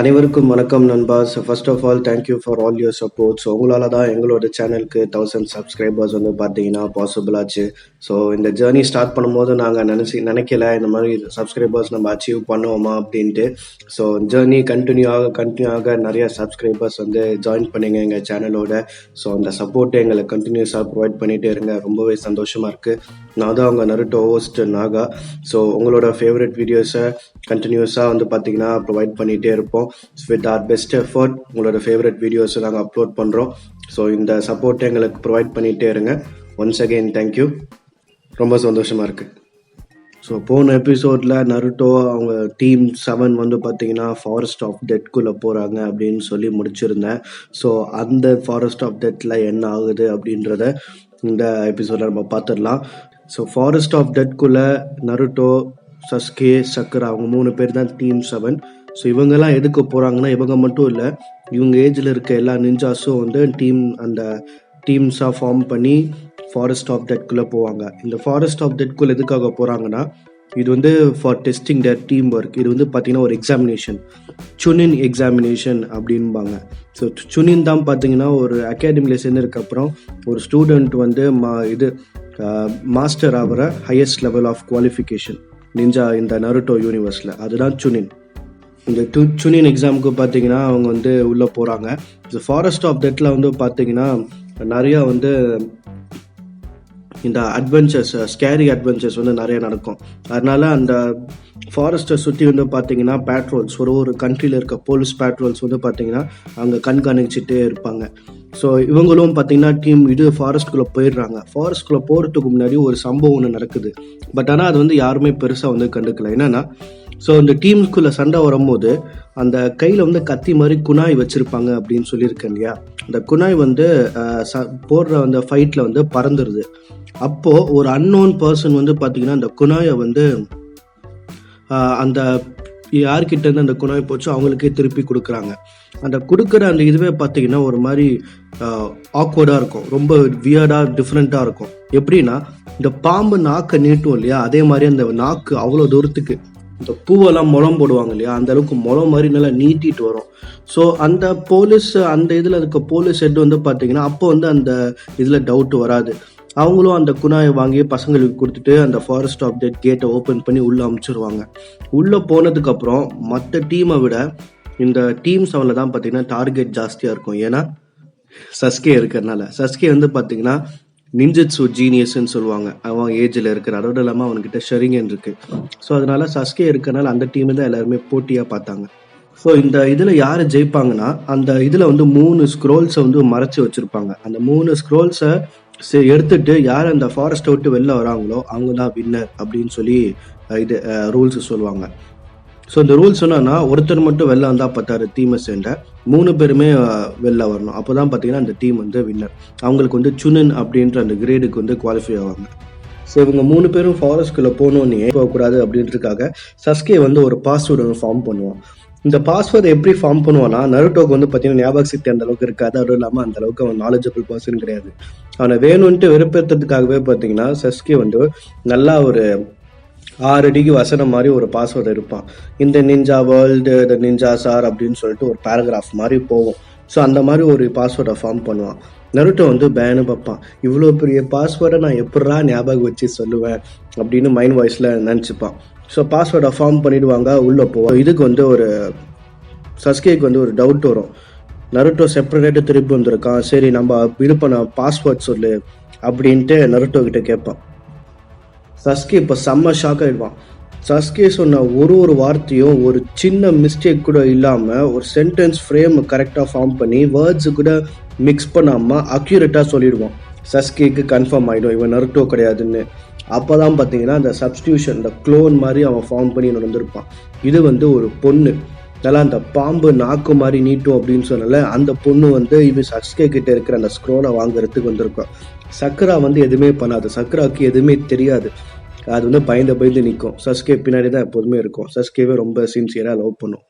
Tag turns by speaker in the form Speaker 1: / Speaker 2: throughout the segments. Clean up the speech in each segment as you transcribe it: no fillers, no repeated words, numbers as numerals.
Speaker 1: அனைவருக்கும் வணக்கம் நண்பா. First of all thank you for all your support. So உங்களால் தான் எங்களோட சேனலுக்கு 1000 சப்ஸ்கிரைபர்ஸ் வந்து பார்த்தீங்கன்னா பாசிபிள் ஆச்சு. ஸோ இந்த ஜேர்னி ஸ்டார்ட் பண்ணும்போது நாங்கள் நினைக்கல இந்த மாதிரி சப்ஸ்கிரைபர்ஸ் நம்ம அச்சீவ் பண்ணுவோமா அப்படின்ட்டு. ஸோ ஜேர்னி கண்டினியூ ஆக நிறைய சப்ஸ்கிரைபர்ஸ் வந்து ஜாயின் பண்ணிங்க எங்கள் சேனலோட. ஸோ அந்த சப்போர்ட்டை எங்களுக்கு கண்டினியூஸாக ப்ரொவைட் பண்ணிகிட்டே இருங்க. ரொம்பவே சந்தோஷமாக இருக்குது. நான் தான் அவங்க நருட்டோ ஹோஸ்ட் நாகா. ஸோ உங்களோட ஃபேவரட் வீடியோஸை கண்டினியூஸாக வந்து பார்த்தீங்கன்னா ப்ரொவைட் பண்ணிகிட்டே இருப்போம். வித் ஆர் பெஸ்ட் எஃபர்ட் உங்களோட ஃபேவரட் வீடியோஸை நாங்கள் அப்லோட் பண்ணுறோம். ஸோ இந்த சப்போர்ட்டை எங்களுக்கு ப்ரொவைட் பண்ணிகிட்டே இருங்க. Once again thank you. ரொம்ப சந்தோஷமாக இருக்குது. ஸோ போன எபிசோடில் நருட்டோ அவங்க டீம் 7 வந்து பார்த்தீங்கன்னா ஃபாரஸ்ட் ஆஃப் டெத்குள்ளே போகிறாங்க அப்படின்னு சொல்லி முடிச்சிருந்தேன். ஸோ அந்த ஃபாரஸ்ட் ஆஃப் டெத்தில் என்ன ஆகுது அப்படின்றத இந்த எபிசோடில் நம்ம பார்த்துடலாம். ஸோ ஃபாரஸ்ட் ஆஃப் டெத்குள்ளே நருட்டோ, சஸ்கே, சக்கரா அவங்க 3 பேர் தான் டீம் 7. ஸோ இவங்கெல்லாம் எதுக்கு போகிறாங்கன்னா, இவங்க மட்டும் இல்லை, இவங்க ஏஜில் இருக்க எல்லா நிஞ்சாஸும் வந்து அந்த டீம்ஸாக ஃபார்ம் பண்ணி ஃபாரஸ்ட் ஆஃப் டெத்குள்ளே போவாங்க. இந்த ஃபாரஸ்ட் ஆஃப் டெத்குள்ளே எதுக்காக போகிறாங்கன்னா, இது வந்து for testing there team work. இது வந்து பார்த்தீங்கன்னா ஒரு எக்ஸாமினேஷன், சுனின் எக்ஸாமினேஷன் அப்படின்பாங்க. ஸோ சுனின் தான் பார்த்தீங்கன்னா ஒரு அகாடமியில் சேர்ந்ததுக்கப்புறம் ஒரு ஸ்டூடெண்ட் வந்து மாஸ்டர் ஆகிற highest level of qualification ninja இந்த நருட்டோ யூனிவர்ஸில். அதுதான் சுனின். இந்த சுனின் எக்ஸாமுக்கு பார்த்தீங்கன்னா அவங்க வந்து உள்ளே போகிறாங்க. இந்த ஃபாரஸ்ட் ஆஃப் டெத்தில் வந்து பார்த்தீங்கன்னா நிறையா வந்து இந்த அட்வென்ச்சர்ஸ், ஸ்கேரி அட்வென்ச்சர்ஸ் வந்து நிறைய நடக்கும். அதனால அந்த ஃபாரஸ்ட்டை சுற்றி வந்து பார்த்தீங்கன்னா பேட்ரோல்ஸ், ஒரு கண்ட்ரியில் இருக்க போலீஸ் பேட்ரோல்ஸ் வந்து பார்த்தீங்கன்னா அங்கே கண்காணிச்சுட்டே இருப்பாங்க. ஸோ இவங்களும் பார்த்தீங்கன்னா ஃபாரஸ்ட்குள்ளே போயிடுறாங்க. ஃபாரஸ்ட்குள்ளே போகிறதுக்கு முன்னாடி ஒரு சம்பவம் ஒன்று நடக்குது. பட் ஆனால் அது வந்து யாருமே பெருசாக வந்து கண்டுக்கல. என்னன்னா, ஸோ இந்த டீம்ஸ்குள்ளே சண்டை வரும்போது அந்த கையில் வந்து கத்தி மாதிரி குனாய் வச்சுருப்பாங்க அப்படின்னு சொல்லியிருக்கேன் இல்லையா. அந்த குனாய் வந்து போடுற அந்த ஃபைட்டில் வந்து பறந்துடுது. அப்போது ஒரு அன்னோன் பர்சன் வந்து பார்த்தீங்கன்னா அந்த குனாயை வந்து அந்த யார்கிட்ட இருந்து அந்த குனாய் போச்சோ அவங்களுக்கே திருப்பி கொடுக்குறாங்க. அந்த கொடுக்குற அந்த இதுவே பார்த்தீங்கன்னா ஒரு மாதிரி ஆக்வர்டாக இருக்கும், ரொம்ப வியர்டாக டிஃப்ரெண்ட்டாக இருக்கும். எப்படின்னா, இந்த பாம்பு நாக்கை நீட்டும் இல்லையா, அதே மாதிரி அந்த நாக்கு அவ்வளோ தூரத்துக்கு இந்த பூவெல்லாம் முளம் போடுவாங்க இல்லையா, அந்த அளவுக்கு முளம் மாதிரி நல்லா நீட்டிட்டு வரும். ஸோ அந்த இதில் இருக்க போலீஸ் ஹெட் வந்து பார்த்தீங்கன்னா அப்போ வந்து அந்த இதில் டவுட் வராது. அவங்களும் அந்த குனாயை வாங்கி பசங்களுக்கு கொடுத்துட்டு அந்த ஃபாரஸ்ட் ஆஃப் டெத் கேட்டை ஓப்பன் பண்ணி உள்ளே அமுச்சிடுவாங்க. உள்ளே போனதுக்கப்புறம் மற்ற டீமை விட இந்த டீம் 7 தான் பார்த்தீங்கன்னா டார்கெட் ஜாஸ்தியாக இருக்கும். ஏன்னா சஸ்கே இருக்கிறதுனால. சஸ்கே வந்து பார்த்தீங்கன்னா நிஞ்சிட்சு ஜீனியஸ்ன்னு சொல்லுவாங்க. அவன் ஏஜில் இருக்கிற, அதோட இல்லாமல் அவன்கிட்ட ஷரிங்கன் இருக்கு. ஸோ அதனால சஸ்கே இருக்கிறனால அந்த டீம் தான் எல்லாருமே போட்டியாக பார்த்தாங்க. ஸோ இந்த இதில் யார் ஜெயிப்பாங்கன்னா, அந்த இதில் வந்து 3 ஸ்க்ரோல்ஸை வந்து மறைச்சி வச்சுருப்பாங்க. அந்த 3 ஸ்க்ரோல்ஸை எடுத்துட்டு யார் அந்த ஃபாரஸ்ட்டை விட்டு வெளில வராங்களோ அவங்க தான் வின்னர் அப்படின்னு சொல்லி ரூல்ஸ் சொல்லுவாங்க. ஸோ இந்த ரூல்ஸ் என்னன்னா, ஒருத்தர் மட்டும் வெளில வந்தால் பத்தாரு, டீமை சேர்ந்த 3 பேருமே வெளில வரணும். அப்போ தான் பார்த்தீங்கன்னா அந்த டீம் வந்து வின்னர். அவங்களுக்கு வந்து சுனின் அப்படின்ற அந்த கிரேடுக்கு வந்து குவாலிஃபை ஆவாங்க. ஸோ இவங்க 3 பேரும் ஃபாரஸ்ட்குள்ளே போகணுன்னே போகக்கூடாது அப்படின்றதுக்காக சஸ்கே வந்து ஒரு பாஸ்வேர்டு ஒன்று ஃபார்ம் பண்ணுவான். இந்த பாஸ்வேர்டை எப்படி ஃபார்ம் பண்ணுவான்னா, நருட்டோக்கு வந்து பார்த்தீங்கன்னா ஞாபக சக்தி அந்த அளவுக்கு இருக்காது. அதுவும் இல்லாமல் அந்த அளவுக்கு அவன் நாலேஜபிள் பர்சன் கிடையாது. அவனை வேணும்ன்ட்டு வெறுப்பேற்றதுக்காகவே பார்த்தீங்கன்னா சஸ்கே வந்து நல்லா ஒரு 6 அடிக்கு வசனம் மாதிரி ஒரு பாஸ்வேர்டு இருப்பான். இந்த நிஞ்சா வேர்ல்டு, த நிஞ்சாஸ் ஆர் அப்படின்னு சொல்லிட்டு ஒரு பேராகிராஃப் மாதிரி போகும். ஸோ அந்த மாதிரி ஒரு பாஸ்வேர்டை ஃபார்ம் பண்ணுவான். நருட்டோ வந்து பேனு பார்ப்பான். இவ்வளோ பெரிய பாஸ்வேர்டை நான் எப்படா ஞாபகம் வச்சு சொல்லுவேன் அப்படின்னு மைண்ட் வாய்ஸில் நினச்சிப்பான். ஸோ பாஸ்வேர்டை ஃபார்ம் பண்ணிவிடுவாங்க, உள்ளே போவோம். இதுக்கு வந்து ஒரு சஸ்கேக்கு வந்து ஒரு டவுட் வரும். நருட்டோ செப்பரேட்டு திருப்பி வந்திருக்கான், சரி நம்ம இது பண்ண பாஸ்வேர்ட் சொல்லு அப்படின்ட்டு நருட்டோ கிட்ட கேட்பான். சஸ்கே இப்போ செம்ம ஷாக் ஆகிடுவான். சஸ்கே சொன்ன ஒரு வார்த்தையும் ஒரு சின்ன மிஸ்டேக் கூட இல்லாமல் ஒரு சென்டென்ஸ் ஃப்ரேம் கரெக்டாக ஃபார்ம் பண்ணி வேர்ட்ஸு கூட மிக்ஸ் பண்ணாமல் அக்யூரேட்டாக சொல்லிடுவான். சஸ்கேக்கு கன்ஃபார்ம் ஆகிடும் இவன் நருட்டோ கிடையாதுன்னு. அப்போ தான் பார்த்தீங்கன்னா அந்த சப்ஸ்டியூஷன், இந்த க்ளோன் மாதிரி அவன் ஃபார்ம் பண்ணி நடந்திருப்பான். இது வந்து ஒரு பொண்ணு, நல்லா அந்த பாம்பு நாக்கு மாதிரி நீட்டும் அப்படின்னு சொன்னால அந்த பொண்ணு வந்து இவன் சஸ்கே கிட்ட இருக்கிற அந்த ஸ்க்ரோலை வாங்குறதுக்கு வந்திருக்கான். சக்கரா வந்து எதுவுமே பண்ணாது, சக்கராவுக்கு எதுவுமே தெரியாது. அது வந்து பயந்து நிற்கும். சஸ்கே பின்னாடி தான் எப்போதுமே இருக்கும். சஸ்கேவே ரொம்ப சின்சியராக லவ் பண்ணும்.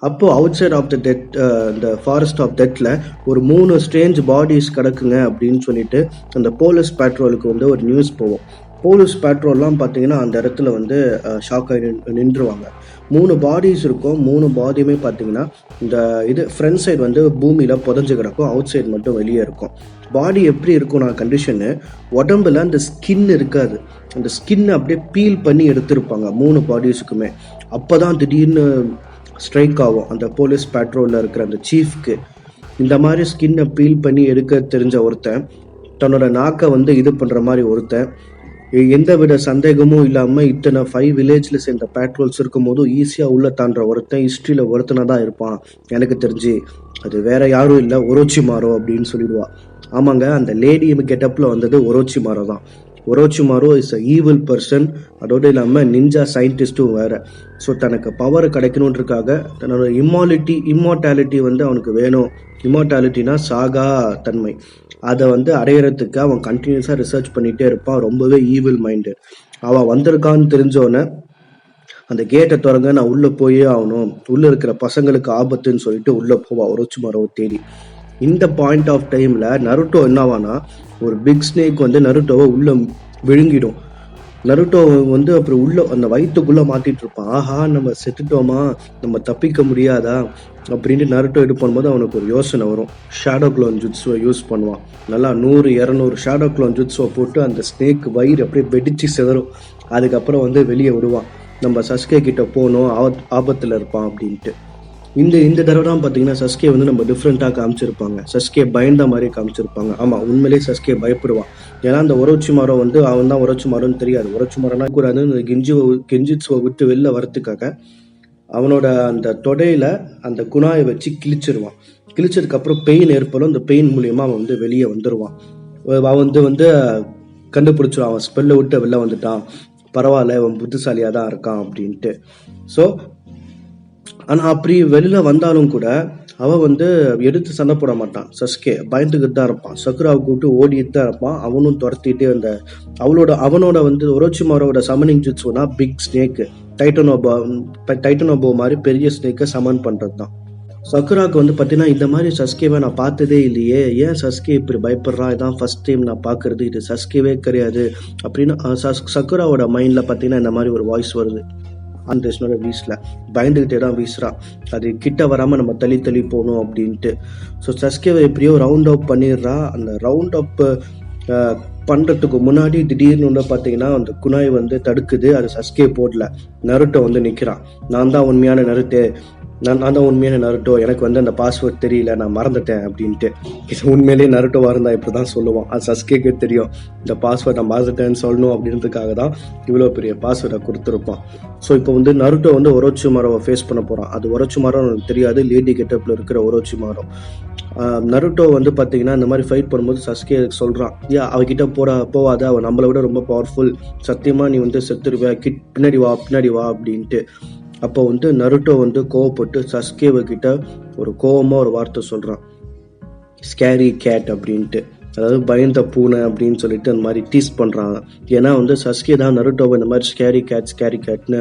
Speaker 1: அப்போ outside of the death, இந்த ஃபாரஸ்ட் ஆஃப் டெத்தில் ஒரு 3 ஸ்ட்ரேஞ்ச் பாடிஸ் கிடக்குங்க அப்படின்னு சொல்லிட்டு அந்த போலீஸ் பேட்ரோலுக்கு வந்து ஒரு நியூஸ் போகும். போலீஸ் பேட்ரோல்லாம் பார்த்தீங்கன்னா அந்த இடத்துல வந்து ஷாக் ஆகி நின்றுவாங்க. 3 பாடிஸ் இருக்கும். 3 பாடியுமே பார்த்தீங்கன்னா இந்த இது ஃப்ரண்ட் சைடு வந்து பூமியில் புதஞ்சு கிடக்கும், அவுட் சைடு மட்டும் வெளியே இருக்கும். பாடி எப்படி இருக்கும் நான் கண்டிஷனு, உடம்புல அந்த ஸ்கின் இருக்காது, அந்த ஸ்கின்னை அப்படியே பீல் பண்ணி எடுத்திருப்பாங்க 3 பாடிஸுக்குமே. அப்போ தான் திடீர்னு ஸ்ட்ரைக் ஆகும் அந்த போலீஸ் பேட்ரோலில் இருக்கிற அந்த சீஃப்க்கு. இந்த மாதிரி ஸ்கின்னை பீல் பண்ணி எடுக்க தெரிஞ்ச ஒருத்தன், தன்னோட நாக்கை வந்து இது பண்ணுற மாதிரி ஒருத்தன், எந்த வித சந்தேகமும் இல்லாமல் இத்தனை 5 வில்லேஜில் சேர்ந்த பேட்ரோல்ஸ் இருக்கும் போதும் ஈஸியாக உள்ள தாண்டுற ஒருத்தன் ஹிஸ்ட்ரியில் ஒருத்தனை தான் இருப்பான் எனக்கு தெரிஞ்சு. அது வேற யாரும் இல்லை, ஒரோச்சிமாரோ அப்படின்னு சொல்லிடுவா. ஆமாங்க, அந்த லேடி கெட்டப்பில் வந்தது ஒரோச்சிமாரோ தான். ஒரோச்சிமாரோ இஸ் அ ஈவில் பர்சன். அதோடு இல்லாமல் நிஞ்சா சயின்டிஸ்ட்டும் வேறு. ஸோ தனக்கு பவர் கிடைக்கணுன்றதுக்காக தன்னோட இம்மார்டாலிட்டி வந்து அவனுக்கு வேணும். இம்மார்டாலிட்டினா சாகா தன்மை, அதை வந்து அடையிறதுக்கு அவன் கண்டினியூஸாக ரிசர்ச் பண்ணிகிட்டே இருப்பான். ரொம்பவே ஈவில் மைண்டட். அவன் வந்திருக்கான்னு தெரிஞ்சோன்னே அந்த கேட்டை திறங்க, நான் உள்ளே போயே ஆகணும், உள்ளே இருக்கிற பசங்களுக்கு ஆபத்துன்னு சொல்லிட்டு உள்ளே போவான் ஒரோச்சிமாரோவை தேடி. இந்த பாயிண்ட் ஆஃப் டைமில் நருட்டோ என்னவானா, ஒரு பிக் ஸ்னேக் வந்து நருட்டோவை உள்ளே விழுங்கிடும். நருட்டோ வந்து அப்புறம் உள்ள அந்த வயிற்றுக்குள்ளே மாட்டிட்டு இருப்பான். ஆஹா, நம்ம செத்துட்டோமா, நம்ம தப்பிக்க முடியாதா அப்படின்ட்டு நருட்டோ இது பண்ணும்போது அவனுக்கு ஒரு யோசனை வரும். ஷேடோ க்ளோன் ஜுட்ஸுவை யூஸ் பண்ணுவான். நல்லா 100-200 ஷேடோ க்ளோன் ஜுட்ஸுவை போட்டு அந்த ஸ்னேக் வயிறு அப்படியே வெடிச்சு சிதறும். அதுக்கப்புறம் வந்து வெளியே விடுவான், நம்ம சஸ்கே கிட்ட போகணும், ஆபத்தில் இருப்பான் அப்படின்ட்டு. இந்த தடவை தான் பார்த்தீங்கன்னா சஸ்கே வந்து நம்ம டிஃப்ரெண்ட்டாக காமிச்சிருப்பாங்க. சஸ்கே பயந்த மாதிரி காமிச்சிருப்பாங்க. ஆமாம், உண்மையிலேயே சஸ்கே பயப்படுவான். ஏன்னா அந்த ஒரோச்சிமாரோ வந்து அவன் தான் ஒரோச்சிமாரோன்னு தெரியாது. ஒரோச்சிமாரோனா கூடாது, அந்த கெஞ்சிட்ஸுவை விட்டு வெளில வரத்துக்காக அவனோட அந்த தொடையில அந்த குணாயை வச்சு கிழிச்சிருவான். கிழிச்சதுக்கப்புறம் பெயின் ஏற்படும். அந்த பெயின் மூலியமாக அவன் வந்து வெளியே வந்துடுவான். அவன் வந்து கண்டுபிடிச்சிருவான், அவன் ஸ்பெல்லை விட்டு வெளில வந்துட்டான், பரவாயில்ல அவன் புத்திசாலியாக தான் இருக்கான் அப்படின்ட்டு. ஸோ ஆனால் அப்படி வெளியில் வந்தாலும் கூட அவன் வந்து எடுத்து சண்டை போட மாட்டான். சஸ்கே பயந்துக்கிட்டு தான் இருப்பான். சக்குராவை கூப்பிட்டு ஓடிட்டு தான் இருப்பான். அவனும் துரத்திட்டு அவனோட வந்து ஒரோச்சிமாரோட சமனிங் ஜுட்ஸுனா பிக் ஸ்னேக்கு, டைட்டனோபோ மாதிரி பெரிய ஸ்னேக்கை சமன் பண்ணுறது தான். சக்குராவுக்கு வந்து பார்த்தீங்கன்னா இந்த மாதிரி சஸ்கேவை நான் பார்த்ததே இல்லையே, ஏன் சஸ்கே இப்படி பயப்படுறான், இதான் ஃபர்ஸ்ட் டைம் நான் பார்க்கறது, இது சஸ்கேவே கிடையாது அப்படின்னு சக்குராவோட மைண்டில் பார்த்தீங்கன்னா இந்த மாதிரி ஒரு வாய்ஸ் வருது. அந்த வீசில் பயந்துகிட்டே தான் வீசுறான், அது கிட்ட வராமல் நம்ம தள்ளி போகணும் அப்படின்ட்டு. ஸோ சஸ்கேவை எப்படியோ ரவுண்ட் அப் பண்ணிடுறா. அந்த ரவுண்ட் அப் பண்ணுறதுக்கு முன்னாடி திடீர்னு ஒன்று பார்த்தீங்கன்னா அந்த குணாய் வந்து தடுக்குது. அது சஸ்கே போடல, நருட்டோ வந்து நிற்கிறான். நான் தான் உண்மையான நருட்டோ, எனக்கு வந்து அந்த பாஸ்வேர்ட் தெரியல, நான் மறந்துட்டேன் அப்படின்ட்டு. இது உண்மையிலேயே நருட்டோவாக இருந்தால் இப்படி தான் சொல்லுவான். அது சஸ்கேக்கு தெரியும், இந்த பாஸ்வேர்ட் நான் மறந்துட்டேன்னு சொல்லணும் அப்படின்றதுக்காக தான் இவ்வளோ பெரிய பாஸ்வேர்டை கொடுத்துருப்பான். ஸோ இப்போ வந்து நருட்டோ வந்து ஒரோச்சிமாரோவை ஃபேஸ் பண்ண போகிறான். அது ஒரோச்சிமாரோ எனக்கு தெரியாது, லேடி கெட்டப்பில் இருக்கிற ஒரோச்சிமாரோ. நருட்டோ வந்து பார்த்தீங்கன்னா இந்த மாதிரி ஃபைட் பண்ணும்போது சஸ்கே சொல்கிறான், அவகிட்ட போவாத, அவன் நம்மளை விட ரொம்ப பவர்ஃபுல், சத்தியமாக நீ வந்து செத்துருவ, பின்னாடி வா அப்படின்ட்டு. அப்போ வந்து நருட்டோ வந்து கோவப்பட்டு சஸ்கேவை கிட்ட ஒரு கோவமாக ஒரு வார்த்தை சொல்கிறான், ஸ்கேரி கேட் அப்படின்ட்டு. அதாவது பயந்த பூனை அப்படின்னு சொல்லிட்டு அந்த மாதிரி டீஸ் பண்ணுறாங்க. ஏன்னா வந்து சஸ்கே தான் நருட்டோவை இந்த மாதிரி ஸ்கேரி கேட்னு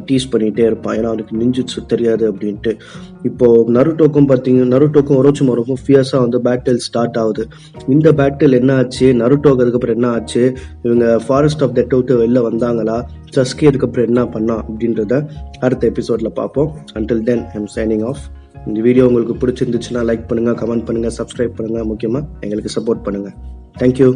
Speaker 1: டீஸ் பண்ணிகிட்டே இருப்பான். ஏன்னா அவனுக்கு நிஞ்சுட்ஸு தெரியாது அப்படின்ட்டு. இப்போது நருட்டோக்கும் ஒரோச்சிமாரோக்கும் ஃபியர்ஸாக வந்து பேட்டில் ஸ்டார்ட் ஆகுது. இந்த பேட்டில் என்ன ஆச்சு, நருட்டோக்கு அதுக்கப்புறம் என்ன ஆச்சு, இவங்க ஃபாரஸ்ட் ஆஃப் டெத் விட்டு வெளில வந்தாங்களா, சஸ்கே அதுக்கப்புறம் என்ன பண்ணான் அப்படின்றத அடுத்த எபிசோடில் பார்ப்போம். Until then I am signing off. இந்த வீடியோ உங்களுக்கு பிடிச்சிருந்துச்சுன்னா லைக் பண்ணுங்கள், கமெண்ட் பண்ணுங்கள், சப்ஸ்கிரைப் பண்ணுங்கள், முக்கியமாக எங்களுக்கு சப்போர்ட் பண்ணுங்கள். தேங்க்யூ.